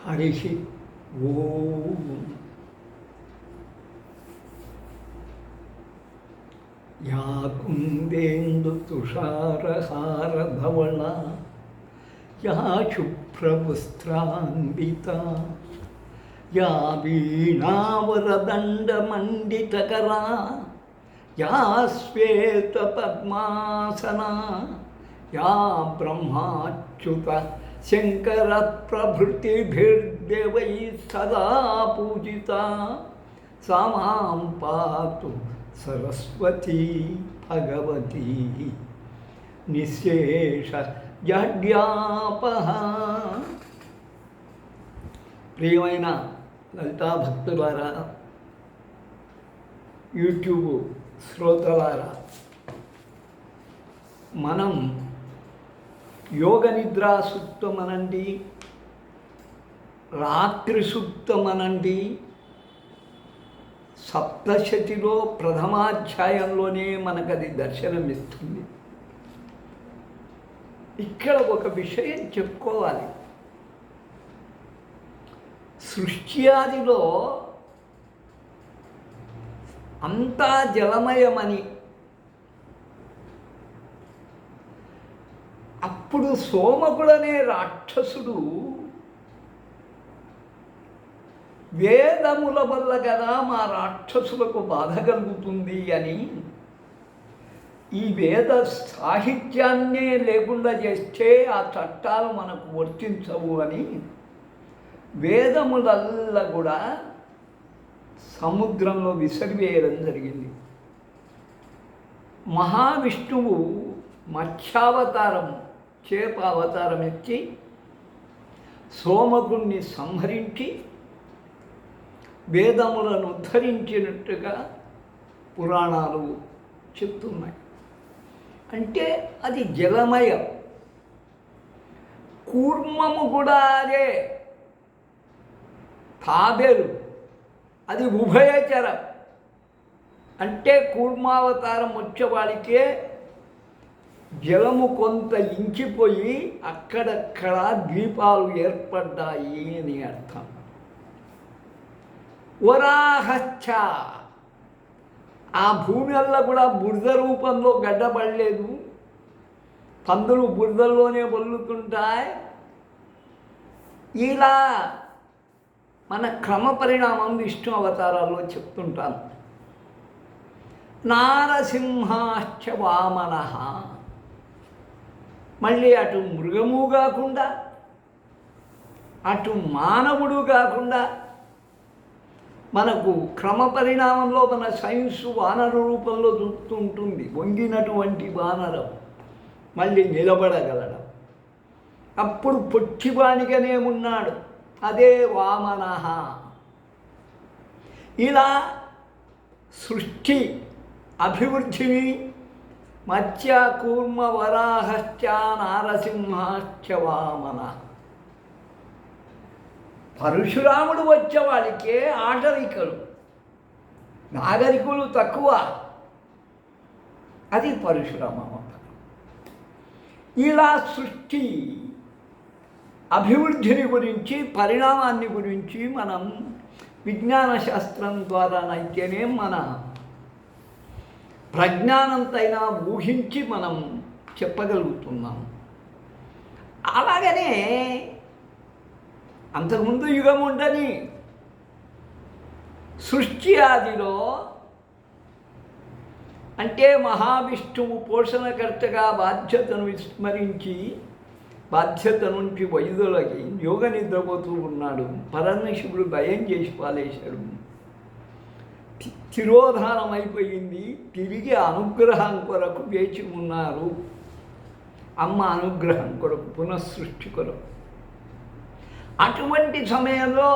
హరి ఓం. యా కుందేందు తుషారహారధవళ యా శుభ్రవస్త్రాన్వితా యా వీణావరదండమండితకరా యా శ్వేతపద్మాసనా యా బ్రహ్మాచ్యుత శంకర ప్రభృతిభిర్దేవై సదా పూజితా సా మాం పాతు సరస్వతీ భగవతి నిశేష జడ్యాపహ. ప్రియమైన లలితా భక్తులారా, యూట్యూబ్ శ్రోతలారా, మనం యోగ నిద్రా సూక్తమనండి, రాత్రి సూక్తమనండి, సప్తశతిలో ప్రథమాధ్యాయంలోనే మనకది దర్శనమిస్తుంది. ఇక్కడ ఒక విషయం చెప్పుకోవాలి. సృష్టి ఆదిలో అంతా జలమయమని, అప్పుడు సోమకుడనే రాక్షసుడు వేదముల వల్ల కదా మా రాక్షసులకు బాధ కలుగుతుంది అని, ఈ వేద సాహిత్యాన్నే లేకుండా చేస్తే ఆ చట్టాలు మనకు వర్తించవు అని వేదములల్లా కూడా సముద్రంలో విసిరివేయడం జరిగింది. మహావిష్ణువు మత్స్యావతారం, చేప అవతారం ఎత్తి సోమకుణ్ణి సంహరించి వేదములను ఉద్ధరించినట్టుగా పురాణాలు చెప్తున్నాయి. అంటే అది జలమయం. కూర్మము కూడా అదే, తాబేలు అది ఉభయచరం. అంటే కూర్మావతారం వచ్చేవాడికే జలము కొంత ఇంకిపోయి అక్కడక్కడ ద్వీపాలు ఏర్పడ్డాయి అని అర్థం. వరాహచ్చ, ఆ భూమి వల్ల కూడా బురద రూపంలో గడ్డపడలేదు. పందులు బురదల్లోనే బొల్లుతుంటాయి. ఇలా మన క్రమ పరిణామం విష్ణు అవతారాల్లో చెప్తుంటాను. నారసింహాశ్చ వామన, మళ్ళీ అటు మృగము కాకుండా అటు మానవుడు కాకుండా మనకు క్రమ పరిణామంలో మన సైన్సు వానర రూపంలో చూస్తుంటుంది. వంగినటువంటి వానరం మళ్ళీ నిలబడగలడం. అప్పుడు పొట్టివానిగానే ఉన్నాడు, అదే వామన. ఇలా సృష్టి అభివృద్ధిని మత్స్య కూర్మ వరాహశ్చ నారసింహాశ్చ వామన. పరశురాముడు వచ్చేవాడికే ఆటవికలు, నాగరికులు తక్కువ. అది పరశురామ అవతారం. ఇలా సృష్టి అభివృద్ధిని గురించి, పరిణామాన్ని గురించి మనం విజ్ఞాన శాస్త్రం ద్వారానైతేనే మన ప్రజ్ఞానంతైనా ఊహించి మనం చెప్పగలుగుతున్నాం. అలాగనే అంతకుముందు యుగం ఉండని సృష్టి ఆదిలో, అంటే మహావిష్ణువు పోషణకర్తగా బాధ్యతను విస్మరించి బాధ్యత నుంచి వైదొలగి యోగ నిద్రపోతూ ఉన్నాడు. పరమశివుడు భయం చేసి పాలేశాడు. తిరోధానం అయిపోయింది. తిరిగి అనుగ్రహం కొరకు వేచి ఉన్నారు. అమ్మ అనుగ్రహం కొరకు, పునఃసృష్టి కొరకు. అటువంటి సమయంలో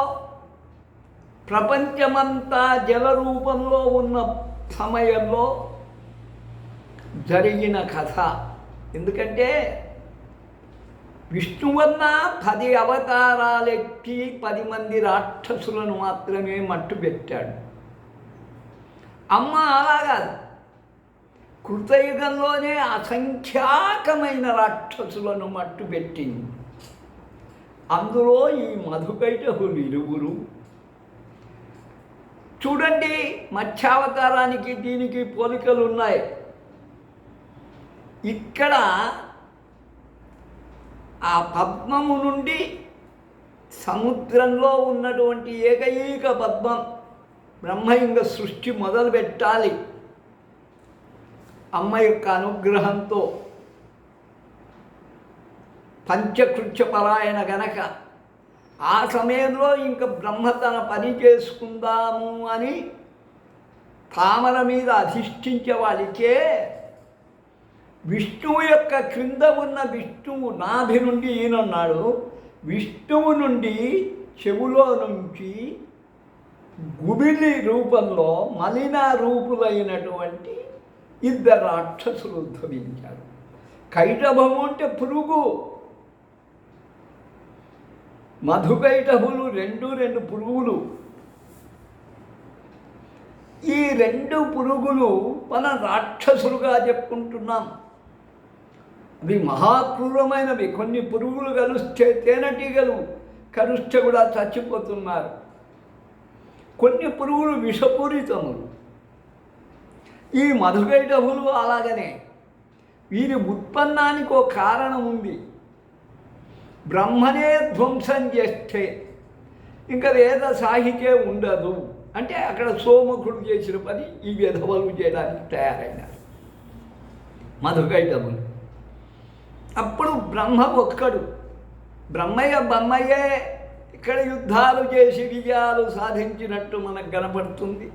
ప్రపంచమంతా జల రూపంలో ఉన్న సమయంలో జరిగిన కథ. ఎందుకంటే విష్ణువన్న 10 అవతారాలెక్కి 10 మంది రాక్షసులను మాత్రమే మట్టు పెట్టాడు. అమ్మ అలాగా కృతయుగంలోనే అసంఖ్యాకమైన రాక్షసులను మట్టుబెట్టింది. అందులో ఈ మధుకైటభులు ఇరువురు చూడండి, మత్స్యావతారానికి దీనికి పోలికలు ఉన్నాయి. ఇక్కడ ఆ పద్మము నుండి సముద్రంలో ఉన్నటువంటి ఏకైక పద్మం బ్రహ్మ ఇంక సృష్టి మొదలు పెట్టాలి అమ్మ యొక్క అనుగ్రహంతో. పంచకృత్యపరాయణ గనక ఆ సమయంలో ఇంక బ్రహ్మ తన పని చేసుకుందాము అని తామర మీద అధిష్ఠించే వాళ్ళకే విష్ణువు యొక్క క్రింద ఉన్న విష్ణువు నాభి నుండి ఈయనన్నాడు, విష్ణువు నుండి చెవులో నుంచి గుబిలి రూపంలో మలిన రూపులైనటువంటి ఇద్దరు రాక్షసులు ఉద్భవించారు. కైటభము అంటే పురుగు, మధుకైటభులు రెండు పురుగులు. ఈ రెండు పురుగులు మన రాక్షసులుగా చెప్పుకుంటున్నాం. అవి మహాక్రూరమైనవి. కొన్ని పురుగులు కలుస్తే తేనెటీగలు కలుస్తే కూడా చచ్చిపోతున్నారు. కొన్ని పురుగులు విషపూరితములు. ఈ మధుకైటభులు అలాగనే. వీరి ఉత్పన్నానికి ఒక కారణం ఉంది. బ్రహ్మనే ధ్వంసం చేస్తే ఇంకా వేద సాహిత్యే ఉండదు అంటే అక్కడ సోమకుడు చేసిన పని ఈ విధవలు చేయడానికి తయారైనారు మధుకైటభులు. అప్పుడు బ్రహ్మ ఒక్కడు. బ్రహ్మయ్యే ఇక్కడ యుద్ధాలు చేసి విజయాలు సాధించినట్టు మనకు కనపడుతుంది.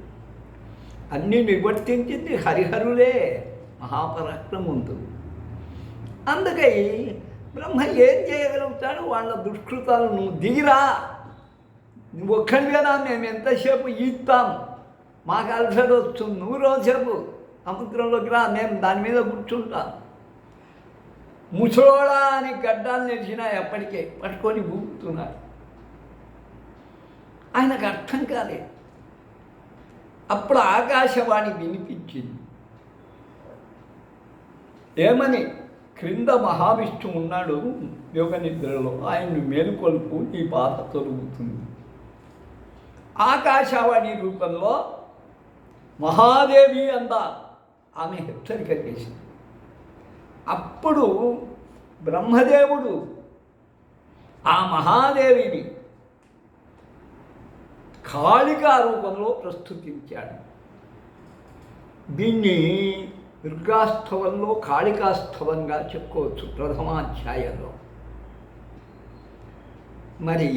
అన్నీ నివర్తించింది హరిహరులే, మహాపరాక్రమవంతులు. అందుకై బ్రహ్మ ఏం చేయగలుగుతాడు? వాళ్ళ దుష్కృతాలు నువ్వు దిగిరా, నువ్వు ఒక్కడిగా మేము ఎంతసేపు ఈస్తాం, మాకు అలసట వస్తుంది, నువ్వు రోజేపు సముద్రంలోకి రా, మేము దాని మీద కూర్చుంటాం. ముసలోడా అని గడ్డాలు నెరిచినా ఎప్పటికే పట్టుకొని ఊపుతున్నారు. ఆయనకు అర్థం కాలేదు. అప్పుడు ఆకాశవాణి వినిపించింది. ఏమని? క్రింద మహావిష్ణువు ఉన్నాడు యోగ నిద్రలో, ఆయన్ని మేలుకొల్పు, నీ బాధ తొలుగుతుంది. ఆకాశవాణి రూపంలో మహాదేవి అందా ఆమె హెచ్చరిక చేసింది. అప్పుడు బ్రహ్మదేవుడు ఆ మహాదేవిని కాళికా రూపంలో ప్రస్తుతించాడు. దీన్ని దుర్గాస్తవంలో కాళికాస్తవంగా చెప్పుకోవచ్చు ప్రథమాధ్యాయంలో. మరి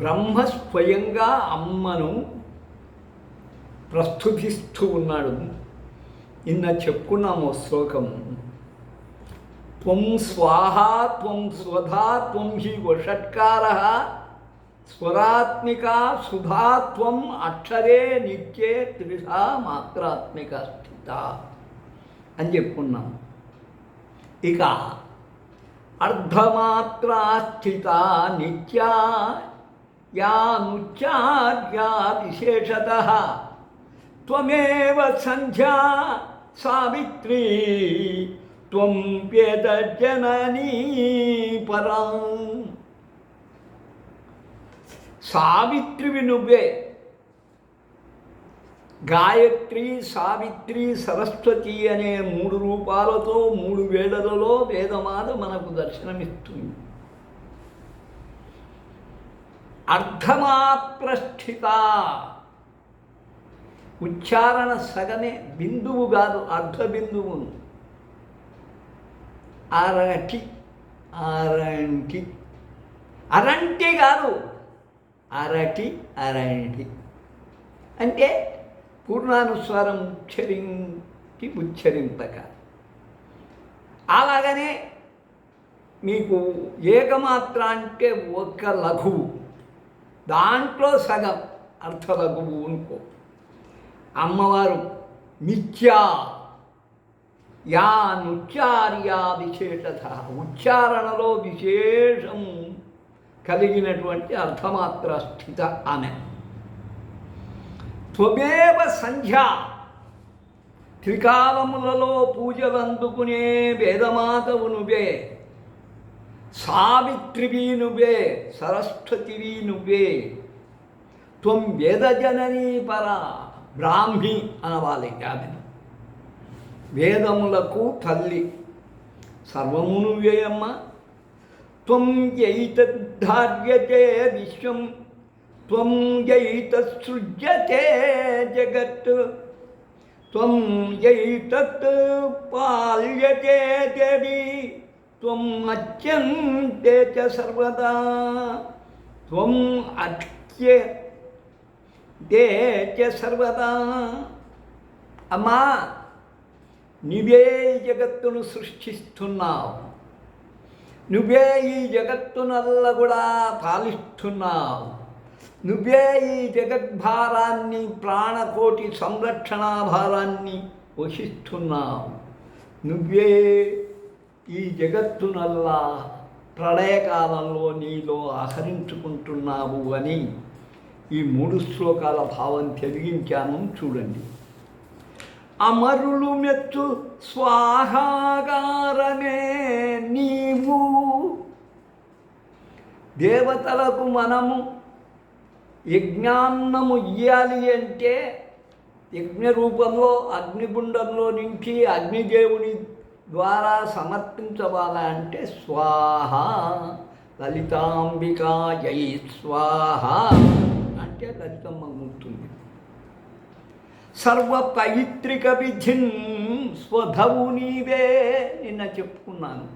బ్రహ్మ స్వయంగా అమ్మను ప్రస్తుతిస్తూ ఉన్నాడు. నిన్న చెప్పుకున్నాము శ్లోకం. త్వం స్వాహా త్వం స్వధా త్వం హి వషట్కారః స్వరాత్మిక సుధాత్వం అక్షరే నిత్యే త్రిధా మాత్రాత్మిక స్థిత అని చెప్పుకున్నాం. ఇక అర్ధమాత్రా స్థిత నిత్యా యా నుచ్చార్యా విశేషతః త్వమేవ సంధ్యా సావిత్రీ త్వం వేదజననీ పరం. సావిత్రివి నువ్వే. గాయత్రి, సావిత్రి, సరస్వతి అనే 3 రూపాలతో 3 వేళలలో వేదమాత మనకు దర్శనమిస్తుంది. అర్ధమాత్రస్థిత, ఉచ్చారణ సగమే, బిందువు కాదు, అర్ధ బిందువును. అరటి, అరంటి, అరంటి కాదు, అరటి, అరంటి అంటే పూర్ణానుస్వారం ఉచ్చరించి ఉచ్చరింపక. అలాగనే మీకు ఏకమాత్ర అంటే ఒక్క లఘువు, దాంట్లో సగం అర్థలఘువు అనుకో. అమ్మవారు నిత్యా యా నుచ్చార్యా విశేషత, ఉచ్చారణలో విశేషం కలిగినటువంటి అర్ధమాత్ర స్థిత ఆమె. త్వమేవ సంధ్య, త్రికాలములలో పూజలందుకునే వేదమాతవు నువ్వే. సావిత్రివి నువ్వే, సరస్వతివి నువ్వే. త్వం వేదజననీ పరా, బ్రాహ్మి అనవాలి ఆమెను. వేదములకు తల్లి, సర్వము నువ్వే అమ్మ. త్వం యైతద్ధార్యతే విశ్వం, త్వం యైతత్సృజ్యతే జగత్, త్వం యైతత్ పాల్యతే దేవి, త్వం అచ్యంతే చ సర్వదా, త్వం అచ్యతే చ సర్వదా. అమ్మా, నువ్వే ఈ జగత్తును సృష్టిస్తున్నావు, నువ్వే ఈ జగత్తునల్లా కూడా పాలిస్తున్నావు, నువ్వే ఈ జగద్భారాన్ని, ప్రాణకోటి సంరక్షణ భారాన్ని వహిస్తున్నావు, నువ్వే ఈ జగత్తునల్లా ప్రళయకాలంలో నీలో ఆహరించుకుంటున్నావు అని ఈ 3 శ్లోకాల భావం తెలిగించాను చూడండి. అమరులు మెచ్చు స్వాహాగారమే నీవు. దేవతలకు మనము యజ్ఞాన్నము ఇయ్యాలి అంటే యజ్ఞ రూపంలో అగ్నిగుండంలో నుంచి అగ్నిదేవుని ద్వారా సమర్పించవాలంటే స్వాహ, లలితాంబికా జై స్వాహ అంటే లలితమ్మ గుర్తుంది. సర్వ పవిత్రిక విధిన్ స్వధవు నీవే. నిన్న చెప్పుకున్నాను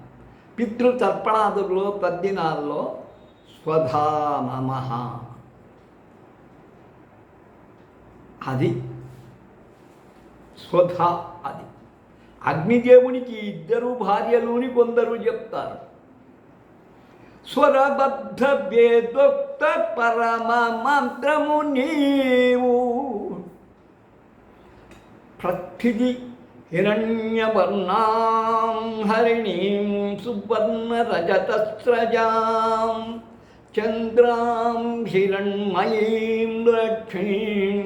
పితృతర్పణాదుల్లో పద్దినాల్లో స్వధా నమః, అది స్వధ. అది అగ్నిదేవునికి 2 భార్యలుని కొందరు చెప్తారు. స్వరబద్ధ వేదోక్త పరమ మంత్రము నీవు. ప్రతిది హిరణ్యవర్ణాం హరిణీం సువర్ణ రజతస్రజాం చంద్రాం హిరణ్మయీం లక్ష్మీం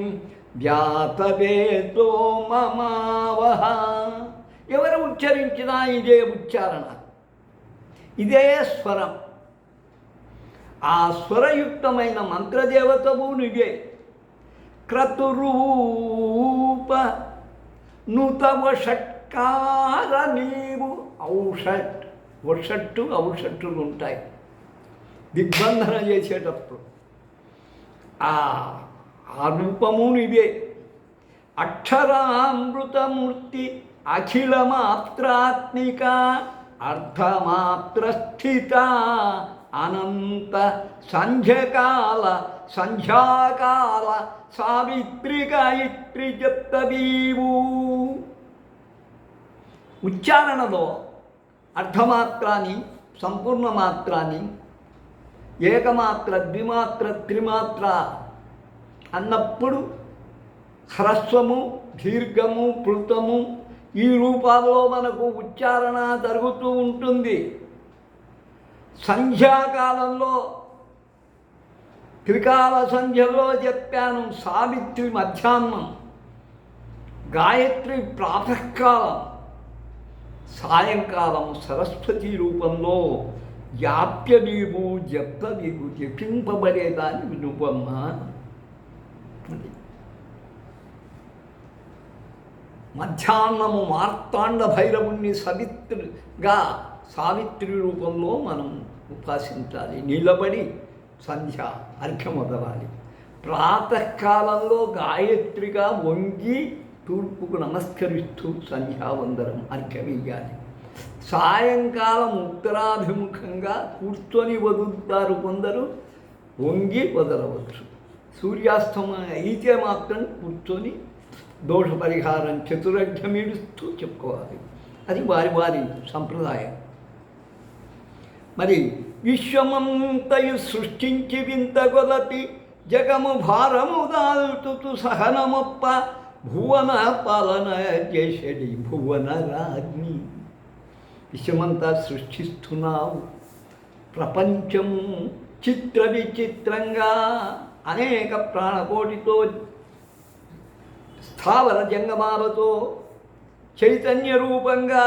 వ్యాతవేదో మమావహ. ఎవరు ఉచ్చరించినా ఇదే ఉచ్చారణ, ఇదే స్వరం. ఆ స్వరయుక్తమైన మంత్రదేవతవు నువ్వే. క్రతురూప నుతవ షట్కార నీవు. ఔషట్, వషట్టు ఔషట్టులు ఉంటాయి దిగ్బంధన చేసేటప్పుడు. ఆ రూపము నీవే. అక్షరామృతమూర్తి అఖిలమాత్రాత్మిక అర్ధమాత్రస్థిత అనంత సంధ్యాకాల సావిత్రి గాయత్రి జప్తవీవు. ఉచ్చారణలో అర్ధమాత్రాన్ని, సంపూర్ణ మాత్రాన్ని, ఏకమాత్ర, ద్విమాత్ర, త్రిమాత్ర అన్నప్పుడు హ్రస్వము, దీర్ఘము, ప్లుతము ఈ రూపాల్లో మనకు ఉచ్చారణ జరుగుతూ ఉంటుంది. సంధ్యాకాలంలో త్రికాల సంధ్యలో చెప్పాను సావిత్రి మధ్యాహ్నం, గాయత్రి ప్రాతకాలం, సాయంకాలం సరస్వతి రూపంలో యాప్య నీవు జప్త నీవు జపింపబడేదాన్ని నువ్వమ్మా. మధ్యాహ్నము మార్తాండ భైరవుణ్ణి సవిత్రిగా సావిత్రి రూపంలో మనం ఉపాసించాలి. నిలబడి సంధ్య అర్ఘ్యం వదలాలి. ప్రాతకాలంలో గాయత్రిగా వంగి తూర్పుకు నమస్కరిస్తూ సంధ్యావందనం అర్ఘ్యం ఇయ్యాలి. సాయంకాలం ఉత్తరాభిముఖంగా కూర్చొని వదులుతారు కొందరు, వంగి వదలవచ్చు. సూర్యాస్తమయం అయితే మాత్రం కూర్చొని దోష పరిహారం చతురర్ఘ్యమిడుస్తూ చెప్పుకోవాలి. అది వారి వారి సంప్రదాయం. మరి విశ్వమంతయు సృష్టించి వింత గొలతి జగము భారము దాల్తుతు సహనమొప్ప భువన పాలన చేసేది భువన రాజ్ఞి. విశ్వమంతా సృష్టిస్తున్నావు, ప్రపంచం చిత్ర విచిత్రంగా అనేక ప్రాణకోటితో స్థావర జంగమాలతో చైతన్య రూపంగా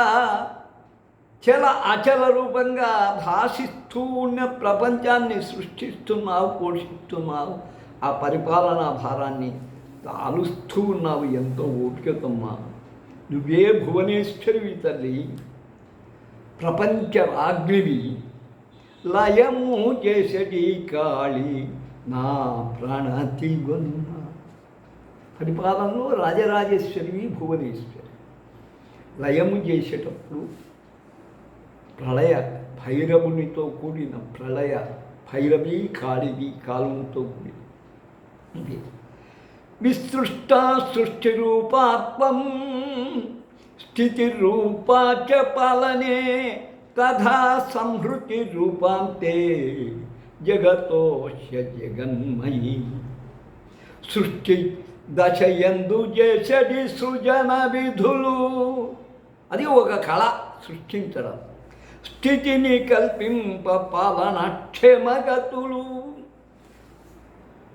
చల అచల రూపంగా భాషిస్తూ ఉన్న ప్రపంచాన్ని సృష్టిస్తున్నావు, పోషిస్తున్నావు. ఆ పరిపాలనా భారాన్ని తాలుస్తూ ఉన్నావు. ఎంతో ఓపికతమ్మా. నువ్వే భువనేశ్వరివి తల్లి, ప్రపంచ రాజ్ఞివి, లయము చేసటి కాళి నా ప్రణతి గొన్న. పరిపాలనలో రాజరాజేశ్వరివి, భువనేశ్వరి. లయము చేసేటప్పుడు ప్రళయ భైరవునితో కూడిన ప్రళయ భైరవి కాళివి కాలంతో కూడి విసృష్ట సృష్టి రూపాత్మం స్థితి రూపాచ పాలనే తథా సంహృతి రూపాంతే జగతోష జగన్మయీ. సృష్టి దశయందు చేసడి సృజన విధులు, అది ఒక కళ సృష్టించడం. స్థితిని కల్పింప పాలన క్షేమగతులు.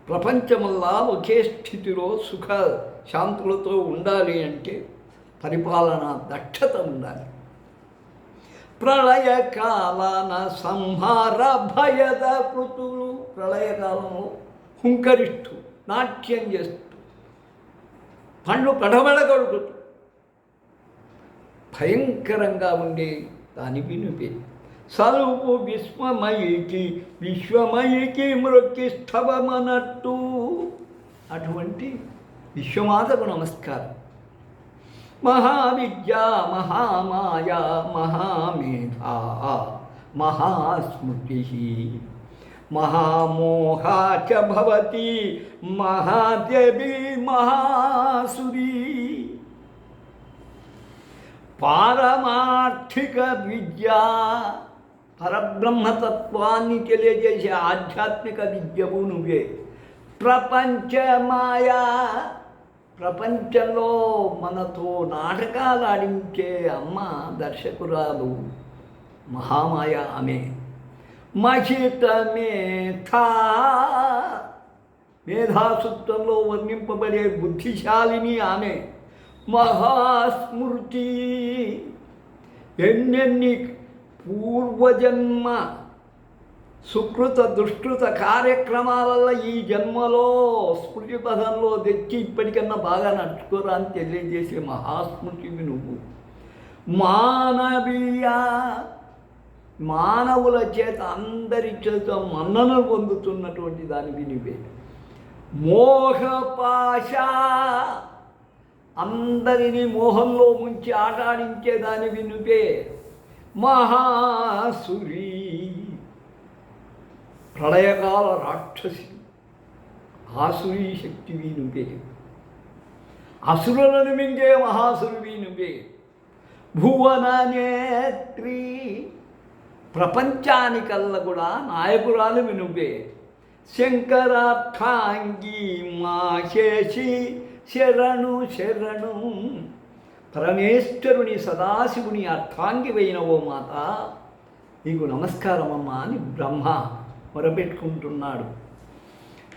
ప్రపంచమల్లా ఒకే స్థితిలో సుఖ శాంతులతో ఉండాలి అంటే పరిపాలన దక్షత ఉండాలి. ప్రళయకాలన సంహార భయద కృతులు. ప్రళయకాలంలో హుంకరిస్తూ నాట్యం చేస్తూ పండ్లు పడబడగలుగుతూ భయంకరంగా ఉండే దాని వినుపే. సలుపు విశ్వమయికి విశ్వమయికి మృత్యుస్థవమనట్టు. అటువంటి విశ్వమాతకు నమస్కారం. మహావిద్యా మహామాయా మహామేధా మహాస్మృతి మహామోహా చ భవతి మహాదేవి మహాసురీ. పారమార్థిక విద్య, పరబ్రహ్మతత్వాన్ని తెలియజేసే ఆధ్యాత్మిక విద్యవు నువ్వే. ప్రపంచమాయా, ప్రపంచంలో మనతో నాటకాలు ఆడించే అమ్మ దర్శకురాలు మహామాయ ఆమె. మహిత మేధా, మేధాసూత్రంలో వర్ణింపబడే బుద్ధిశాలిని ఆమె. మహాస్మృతి, ఎన్నెన్ని పూర్వజన్మ సుకృత దుష్కృత కార్యక్రమాలలో ఈ జన్మలో స్మృతి పదంలో తెచ్చి ఇప్పటికన్నా బాగా నడుచుకోరా అని తెలియజేసే మహాస్మృతివి నువ్వు. మానవీయ, మానవుల చేత అందరి చేత మన్ననలు పొందుతున్నటువంటి దానివి నువ్వే. మోహపాశ, అందరినీ మోహంలో ముంచి ఆటాడించేదానివి నువ్వే. మహాసురీ, ప్రళయకాల రాక్షసి, ఆసురీ శక్తివి నువ్వే. అసురులను మింగే మహాసురువి నువ్వే. భువననేత్రి, ప్రపంచానికల్లా కూడా నాయకురాలు నువ్వే. శంకరార్థాంగి మాశేషి శరణు శరణు. పరమేశ్వరుని సదాశివుని అర్థాంగివైన ఓ మాత, నీకు నమస్కారమమ్మా అని బ్రహ్మ మొరపెట్టుకుంటున్నాడు.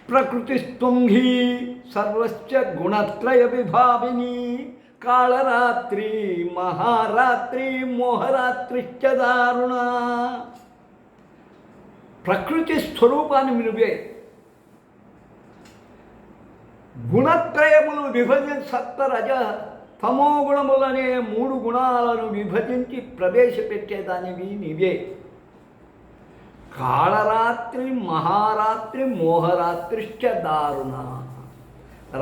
ప్రకృతిస్త్వం హి సర్వశ్చ గుణత్రయ విభావిని. కాళరాత్రి మహారాత్రి మోహరాత్రిశ్చ దారుణ. ప్రకృతి స్వరూపాన్ని నువ్వే. గుణత్రయములు సప్త రజ తమో గుణములనే 3 గుణాలను విభజించి ప్రవేశపెట్టేదానివి నీవే. కాళరాత్రి మహారాత్రి మోహరాత్రిశ్చ దారుణ.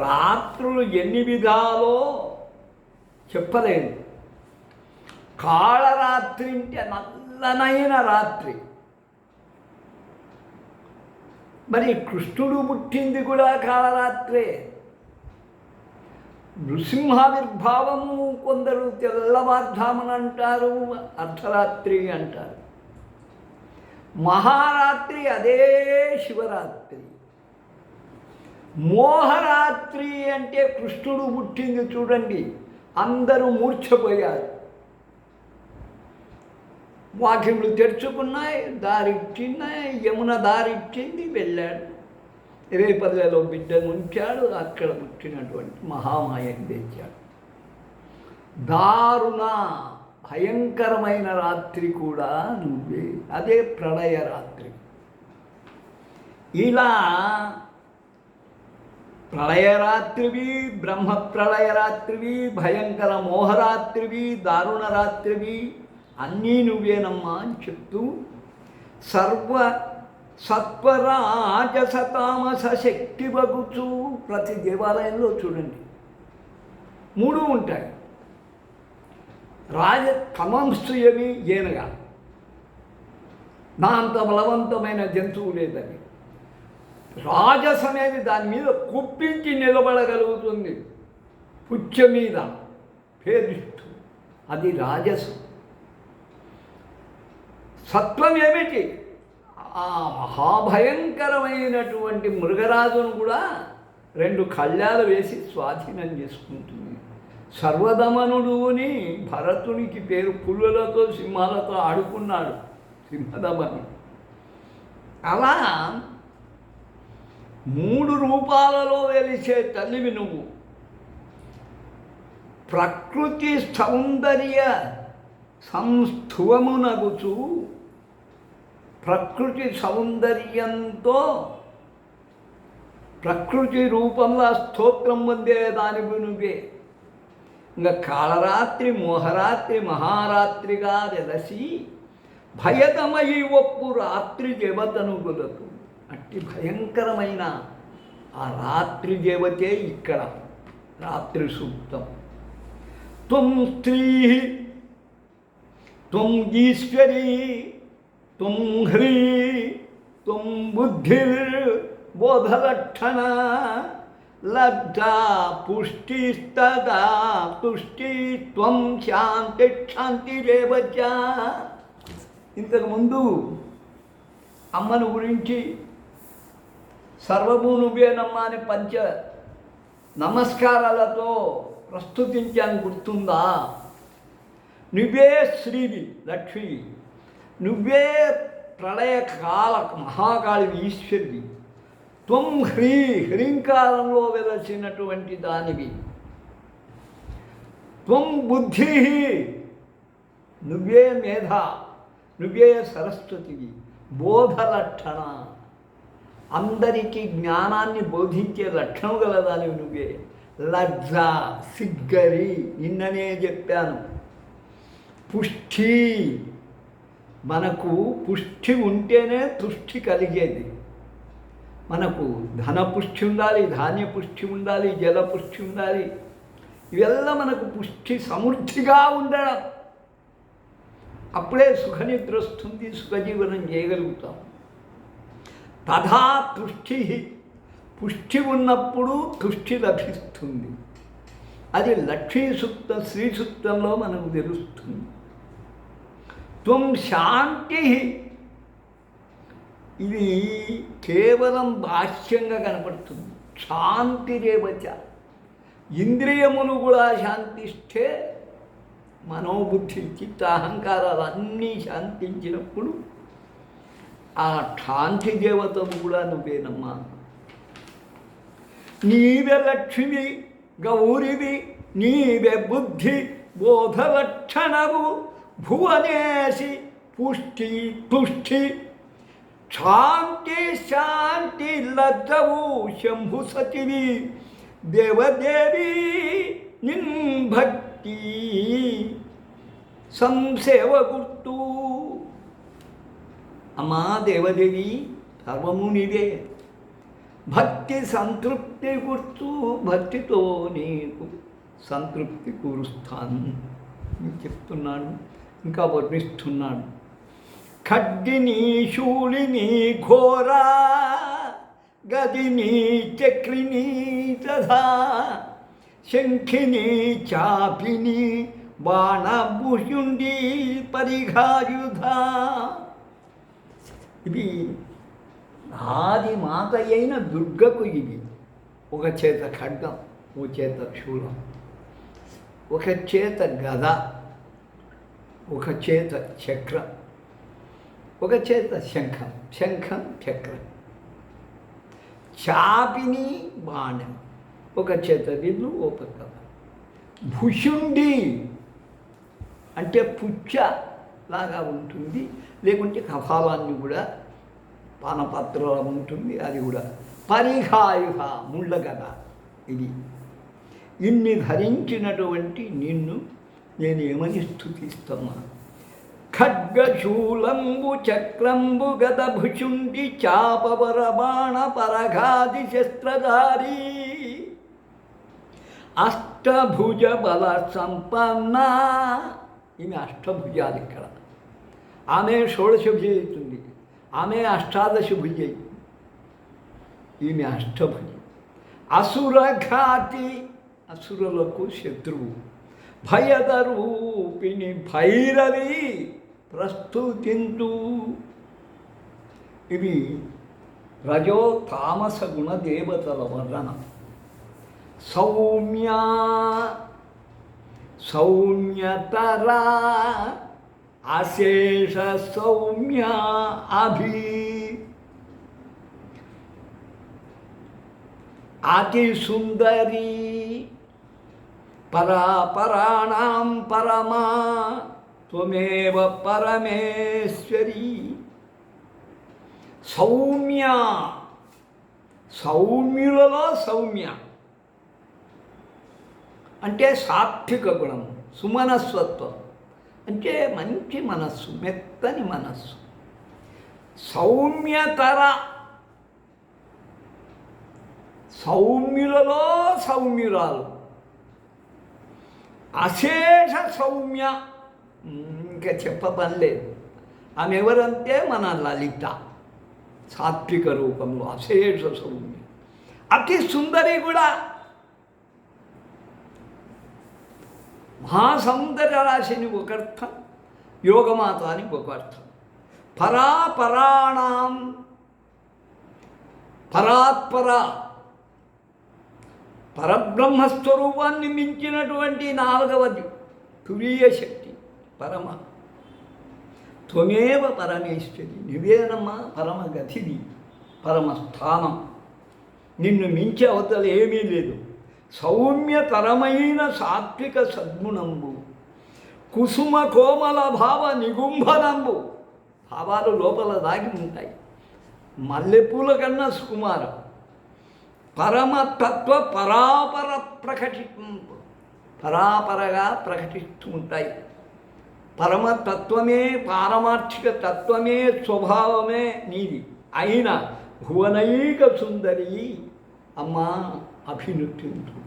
రాత్రులు ఎన్ని విధాలో చెప్పలేను. కాళరాత్రి అంటే నల్లనైన రాత్రి. మరి కృష్ణుడు పుట్టింది కూడా కాళరాత్రే. నృసింహావిర్భావము కొందరు తెల్లవారుజామున అంటారు, అర్ధరాత్రి అంటారు. మహారాత్రి అదే శివరాత్రి. మోహరాత్రి అంటే కృష్ణుడు పుట్టింది చూడండి, అందరూ మూర్ఛపోయారు. వాకిళ్ళు తెరుచుకున్నాయి, దారిచ్చిన్నాయి, యమున దారిచ్చింది, వెళ్ళాడు. రేపల్లెలో బిడ్డను ఉంచాడు, అక్కడ పుట్టినటువంటి మహామాయని తెచ్చాడు. దారుణ, భయంకరమైన రాత్రి కూడా నువ్వే. అదే ప్రళయ రాత్రి. ఇలా ప్రళయరాత్రివి, బ్రహ్మ ప్రళయరాత్రివి, భయంకర మోహరాత్రివి, దారుణ రాత్రివి అన్నీ నువ్వేనమ్మా అని చెప్తూ సత్వరాజసతామస శక్తి వగుచు. ప్రతి దేవాలయంలో చూడండి 3 ఉంటాయి. తమంస్తు ఏమి ఏనుగా, నా అంత బలవంతమైన జంతువు లేదని. రాజస్ అనేది దాని మీద కుప్పించి నిలబడగలుగుతుంది, పుచ్చ మీద భేదిస్తూ. అది రాజసు. సత్వం ఏమిటి? ఆ మహాభయంకరమైనటువంటి మృగరాజును కూడా 2 కళ్ళాలు వేసి స్వాధీనం చేసుకుంటుంది. సర్వదమనుడు అని భరతునికి పేరు. పులులతో సింహాలతో ఆడుకున్నాడు సింహదమనుడు. అలా 3 రూపాలలో వెలిసే తల్లివి నువ్వు. ప్రకృతి సౌందర్య సంస్థువమునగుచు, ప్రకృతి సౌందర్యంతో ప్రకృతి రూపంలో స్తోత్రం పొందే దానివి నువ్వే. ఇంకా కాళరాత్రి, మోహరాత్రి, మహారాత్రిగా వెలసి భయతమయి ఒప్పు రాత్రి దేవతను గొలతు. అట్టి భయంకరమైన ఆ రాత్రి దేవతే ఇక్కడ రాత్రి సూక్తం. త్వం స్త్రీ, త్వం ఈశ్వరీ, త్వం హ్రీ, త్వం బుద్ధిర్బోధలక్షణ, లబ్ధా పుష్టిస్తదా తుష్టి, త్వం శాంతి క్షాంతిరేవచ. ఇంతకుముందు అమ్మను గురించి సర్వము నువ్వేనమ్మా అని నమస్కారాలతో ప్రస్తుతించాను, గుర్తుందా? నువ్వే శ్రీవి, లక్ష్మి, నువ్వే ప్రళయకాల మహాకాళివి, ఈశ్వరివి. త్వం హ్రీ, హ్రీంకారంలో వెలసినటువంటి దానివి. త్వం బుద్ధి, నువ్వే మేధ, నువ్వే సరస్వతివి. బోధలక్షణ, అందరికీ జ్ఞానాన్ని బోధించే లక్షణం గలదానివి నువ్వే. లజ్జ, సిగ్గరి, నిన్ననే చెప్పాను. పుష్టి, మనకు పుష్టి ఉంటేనే తుష్టి కలిగేది. మనకు ధన పుష్టి ఉండాలి, ధాన్య పుష్టి ఉండాలి, జల పుష్టి ఉండాలి. ఇవెల్లా మనకు పుష్టి సమృద్ధిగా ఉండడం. అప్పుడే సుఖనిద్ర వస్తుంది, సుఖజీవనం చేయగలుగుతాం. తథా తుష్టి, పుష్టి ఉన్నప్పుడు తుష్టి లభిస్తుంది. అది లక్ష్మీ సూక్తం, శ్రీ సూక్తంలో మనకు తెలుస్తుంది. త్వం శాంతి, ఇది కేవలం భాష్యంగా కనపడుతుంది. శాంతిరేవచ, ఇంద్రియములు కూడా శాంతిస్తే మనోబుద్ధి చిత్త అహంకారాలు అన్నీ శాంతించినప్పుడు ఆ శాంతి దేవతను కూడా నువ్వేనమ్మా. నీవే లక్ష్మి గౌరివి, నీవే బుద్ధి బోధలక్షణవు, భువనేసి పుష్టి తుష్టి, శాంతి శాంతి లజ్జవు, శంభు సతివి, దేవదేవి నిన్ భక్తి సంసేవ గుర్తు. అమ్మా దేవదేవి, సర్వము నీవే. భక్తి సంతృప్తి గుర్తు, భక్తితో నీకు సంతృప్తి కూరుస్తాను చెప్తున్నాడు. ఇంకా వర్ణిస్తున్నాడు. ఖడ్గిని శూలిని ఘోరా, గదిని చక్రిని తథా, శంఖిని చాపిని బాణభుషుండి పరిఘాయుధ. ఇవి ఆది మాత అయిన దుర్గకు ఇవి. ఒక చేత ఖడ్గం, ఒక చేత శూలం, ఒక చేత గద, ఒక చేత చక్రం, ఒక చేత శంఖం, శంఖం చక్రం. చాపిని బాణం, ఒక చేత విల్లు, ఒక పక్క భుషుండి, అంటే పుచ్చ లాగా ఉంటుంది, లేకుంటే కపాలాన్ని కూడా పానపాత్రలా ఉంటుంది, అది కూడా. పరిఘాయుహ ముళ్ళ కదా ఇది. ఇన్ని ధరించినటువంటి నిన్ను నేనేమని స్తుతిస్తున్నా. ఖడ్గశూలంబు చక్రంబు గదభుషుండి చాపవర బాణ పరఘాది శస్త్రధారీ అష్టభుజ బల సంపన్న. ఈమె అష్టభుజాలు ఇక్కడ. ఆమె షోడశ భుజ అవుతుంది, ఆమె అష్టాదశ భుజ. ఈమె అష్టభుజ. అసురఘాతి, అసురులకు శత్రువు. భయదరూపిణి భైరవి ప్రస్తుతింతు. ఇవి రజో తామస గుణ దేవతల వర్ణన. సౌమ్య సౌమ్యతర అశేష సౌమ్య అభి. అతి సుందరి పరాపరాణాం పరమా త్వమేవ పరమేశ్వరి. సౌమ్య, సౌమ్యులలో సౌమ్య అంటే సాత్విక గుణం, సుమనస్వత్వం అంటే మంచి మనస్సు, మెత్తని మనస్సు. సౌమ్యతర, సౌమ్యులలో సౌమ్యురాలు. అశేష సౌమ్య, ఇంకా చెప్పబడలేదు. ఆమె ఎవరంటే మన లలిత, సాత్విక రూపంలో అశేష సౌమ్య. అతి సుందరి కూడా. మహాసౌందర్య రాశిని ఒక అర్థం, యోగమాత అని ఒక అర్థం. పరాపరాణం, పరాత్పర, పరబ్రహ్మస్వరూపాన్ని మించినటువంటి నాలుగవది తురీయ శక్తి పరమ. త్వమేవ పరమేశ్వరి, నువ్వేనమ్మా పరమగతిని, పరమస్థానం. నిన్ను మించి అవతల ఏమీ లేదు. సౌమ్యతరమైన సాత్విక సద్గుణంబు, కుసుమ కోమల భావ నిగుంభనంబు. భావాలు లోపల దాగి ఉంటాయి. మల్లెపూల కన్నా సుకుమారం. పరమతత్వ పరాపర పరాపరగా ప్రకటిస్తూ ఉంటాయి. పరమతత్వమే, పారమార్థిక తత్వమే, స్వభావమే నీది అయిన భువనైక సుందరి అమ్మా అభినుతించు.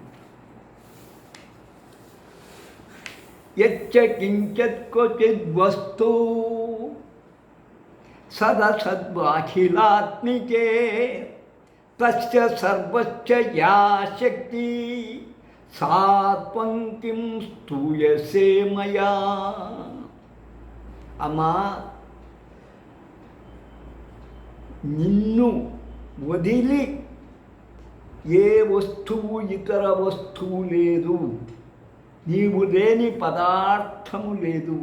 యచ్చ కించిత్ క్వచిద్వస్తు సదసద్వాఖిలాత్మికే తస్య సర్వస్య యా శక్తి సాత్వం కిం స్తూయసే మయా. అమ్మా, నిన్ను వదిలి ఏ వస్తువు, ఇతర వస్తువు లేదు. నీవు లేని పదార్థము లేదు.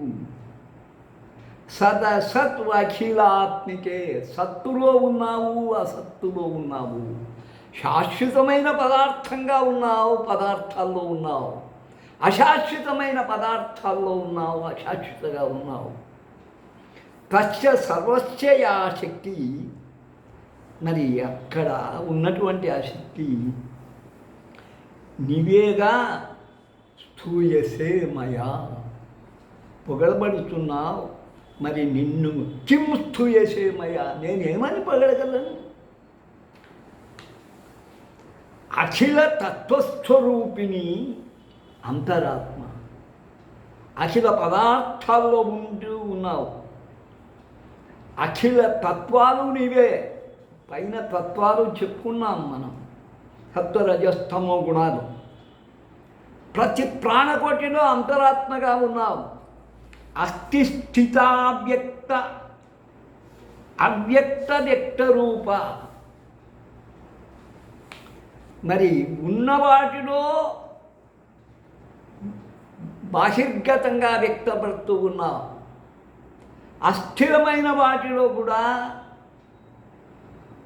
సదసత్ అఖిలాత్మికే, సత్తులో ఉన్నావు, అసత్తులో ఉన్నావు. శాశ్వతమైన పదార్థంగా ఉన్నావు, పదార్థాల్లో ఉన్నావు. అశాశ్వతమైన పదార్థాల్లో ఉన్నావు, అశాశ్వతగా ఉన్నావు. తస్య సర్వస్య ఆ శక్తి. మరి అక్కడ ఉన్నటువంటి ఆ శక్తి నీవేగా. స్థూయసే మయా, పొగడబడుతున్నావు. మరి నిన్ను కిం స్థూయసే మయా, నేనేమని పొగడగలను? అఖిల తత్వస్వరూపిణి అంతరాత్మ. అఖిల పదార్థాల్లో ఉంటూ ఉన్నావు. అఖిల తత్వాలు నీవే. పైన తత్వాలు చెప్పుకున్నాం మనం, సత్వరజస్తమో గుణాలు. ప్రతి ప్రాణకోటిలో అంతరాత్మగా ఉన్నావు. అస్థి స్థితావ్యక్త అవ్యక్త వ్యక్త రూప. మరి ఉన్న వాటిలో బాహిర్గతంగా వ్యక్తపడుతూ ఉన్నావు. అస్థిరమైన వాటిలో కూడా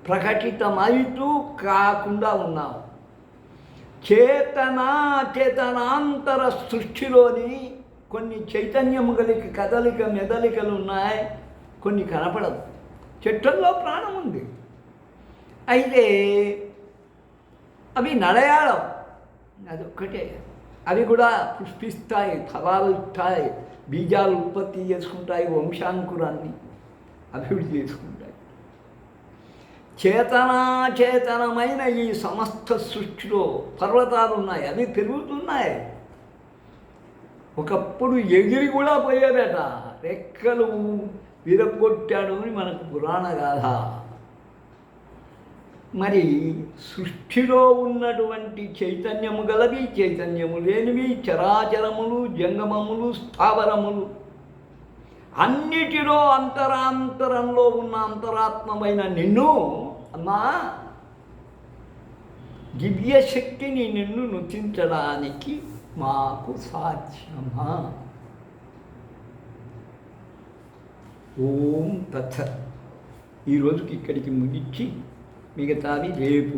ప్రకటితమైతూ కాకుండా ఉన్నావు. చేతనాంతర సృష్టిలోని కొన్ని చైతన్యము కలిగి కదలిక మెదలికలు ఉన్నాయి, కొన్ని కనపడవు. చెట్టుల్లో ప్రాణం ఉంది, అయితే అవి నడయాడవు, అదొక్కటే. అవి కూడా పుష్పిస్తాయి, ఫలాలు ఇస్తాయి, బీజాలు ఉత్పత్తి చేసుకుంటాయి, వంశాంకురాన్ని అభివృద్ధి చేసుకుంటాయి. చేతనాచేతనమైన ఈ సమస్త సృష్టిలో పర్వతాలు ఉన్నాయి, అవి తిరుగుతున్నాయి. ఒకప్పుడు ఎగిరి కూడా పోయేదట, రెక్కలు విరగొట్టాడు అని మనకు పురాణ గాథ. మరి సృష్టిలో ఉన్నటువంటి చైతన్యము గలవి, చైతన్యము లేనివి, చరాచరములు, జంగమములు, స్థావరములు, అన్నిటిలో అంతరాంతరంలో ఉన్న అంతరాత్మమైన నిన్ను, అమ్మా, దివ్యశక్తిని నిన్ను నృతించడానికి మాకు సాధ్యమా? ఓం తత్సత్. ఈరోజుకి ఇక్కడికి ముగించి మిగతాది రేపు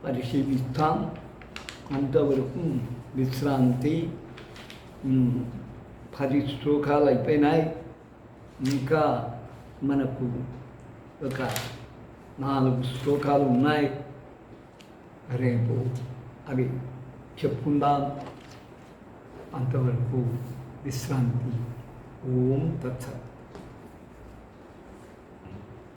పరిశీలిస్తాం. అంతవరకు విశ్రాంతి. 10 శ్లోకాలు అయిపోయినాయి, ఇంకా మనకు ఒక 4 శ్లోకాలు ఉన్నాయి. రేపు అవి చెప్పుకుందాం. అంతవరకు విశ్రాంతి. ఓం తత్సత్.